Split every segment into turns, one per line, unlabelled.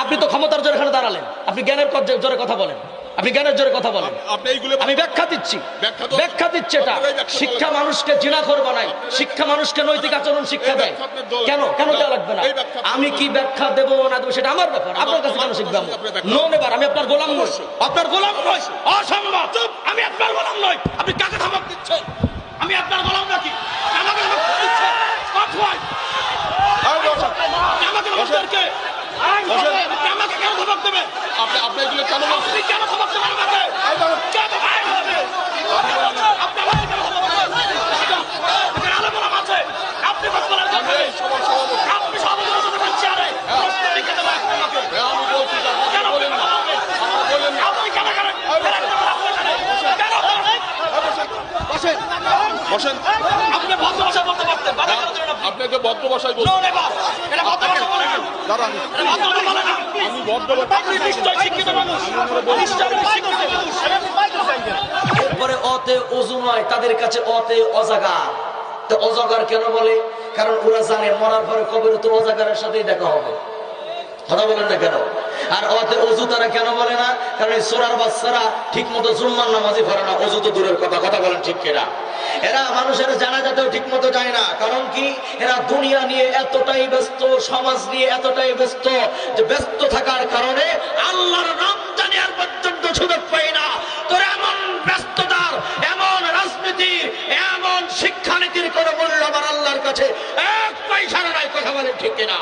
আপনি তো ক্ষমতার জোরে এখানে দাঁড়ালেন, আপনি জ্ঞানের জোরে কথা বলেন, আপনি জ্ঞানের জোরে কথা বলেন। আমি ব্যাখ্যা দিচ্ছি, এটা শিক্ষা মানুষকে জিনাখোর বানায়, শিক্ষা মানুষকে নৈতিক আচরণ শিক্ষা দেয়। কেন দেওয়া লাগবে না? আমি কি ব্যাখ্যা দেবো না দেবো সেটা আমার ব্যাপার, আপনার কাছে কেন শিখবো? নন এবার আমি আপনার গোলাম নই, আপনার গোলাম নই, অসম্ভব। আমি আপনার গোলাম নই। আপনি কাকে ধমক দিচ্ছেন? আমি আপনার গোলাম নাকি? আমাকে ধমক দিচ্ছেন? আমাকে কেন ধমক দেবেন?
আপনি এগুলো কেন বলছেন?
আপনি কেন ধমক দেবেন আমাকে? কেন ভাই হবে? আপনার ভাই কেন ধমক দেবেন? এখানে আলো গোলাম আছে, আপনি কথা বলার জন্য আপনি সভাপতির সাথে বলছি। আরে প্রশ্ন লিখে দেবো আপনাকে।
আমি বলছি
কেন
বলেন না, বলেন না।
আপনি কেন করেন?
বসেন, বসেন।
আপনি ভদ্র ভাষা বলতে পারতেন, বাধা কেন দিলেন আপনি?
আপনাকে ভদ্র ভাষায় বলছি।
নন এবার এটা ভদ্র ভাষা বলে না,
দাঁড়ান,
এটা ভদ্র ভাষা বলে না।
আমি ভদ্র
আপনি নিশ্চয় শিক্ষিত মানুষ, নিশ্চয় শিক্ষিত মানুষ। এরপরে অতে অজু নয়, তাদের কাছে অতে অজাগার। তো অজাগার কেন বলে? কারণ ওরা জানে মরার পরে কবরে তো অজাগারের সাথেই দেখা হবে। কথা বলেন না কেন? আর অতে অজু তারা কেন বলে না? কারণ এই সোরার বাচ্চারা ঠিক মতো জুম্মার নামাজি পড়ে না, অজু তো দূরের কথা। কথা বলেন ঠিক কিনা? এরা মানুষের জানাজাতেও ঠিক মতো যায় না। কারণ কি? এরা দুনিয়া নিয়ে এতটাই ব্যস্ত, সমাজ নিয়ে এতটাই ব্যস্ত, যে ব্যস্ত থাকার কারণে আল্লাহর নাম জানি আর পর্যন্ত সুযোগ পায় না। তোর এমন ব্যস্ততার, এমন রাজনীতির, এমন শিক্ষানীতির কোনো মূল্য আমার আল্লাহর কাছে এক পয়সা নাই। কথা বলেন ঠিক কিনা?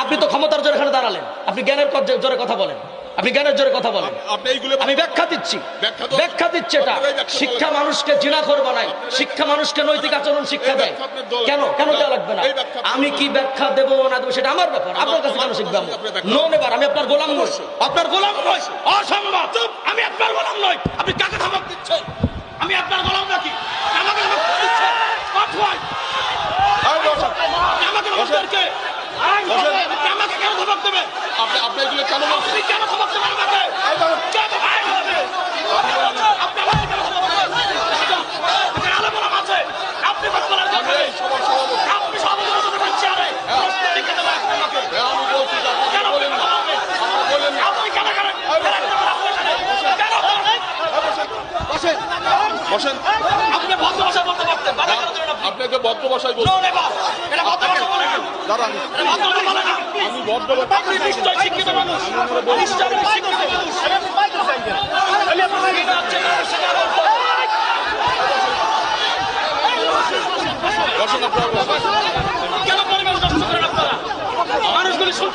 আপনি তো ক্ষমতার জোরে এখানে দাঁড়ালেন, আপনি জ্ঞানের জোরে কথা বলেন, আপনি জ্ঞানের জোরে কথা বলেন। আমি ব্যাখ্যা দিচ্ছি, এটা শিক্ষা মানুষকে জিনাখোর বানায়, শিক্ষা মানুষকে নৈতিক আচরণ শিক্ষা দেয়। কেন দেওয়া লাগবে না? আমি কি ব্যাখ্যা দেবো না দেবো সেটা আমার ব্যাপার, আপনার কাছে কেন শিখবো? নন এবার আমি আপনার গোলাম নই, আপনার গোলাম নই, অসম্ভব। আমি আপনার গোলাম নই। আপনি কাকে ধমক দিচ্ছেন? আমি আপনার গোলাম নাকি? আমাকে ধমক দিচ্ছেন? আমাকে কেন ধমক দেবেন?
আপনি এগুলো কেন বলছেন?
আপনি কেন ধমক দেবেন আমাকে? কেন ভাই হবে? আপনার ভাই কেন ধমক দেবেন? এখানে আলো গোলাম আছে, আপনি কথা বলার জন্য আপনি সভাপতির সাথে বলছি। আরে প্রশ্ন লিখে দেবো আপনাকে।
আমি বলছি
কেন
বলেন না, বলেন না।
আপনি কেন করেন?
বসেন, বসেন।
আপনি ভদ্র ভাষা বলতে পারতেন, বাধা কেন দিলেন আপনি?
আপনাকে ভদ্র ভাষায় বলছি।
নন এবার এটা ভদ্র ভাষা বলে না,
দাঁড়ান,
এটা ভদ্র ভাষা বলে না।
আমি ভদ্র
আপনি নিশ্চয় শিক্ষিত মানুষ, নিশ্চয় শিক্ষিত মানুষ।
বসেন আপনারা।
কেন পরিবেশ নষ্ট করেন আপনারা? মানুষগুলি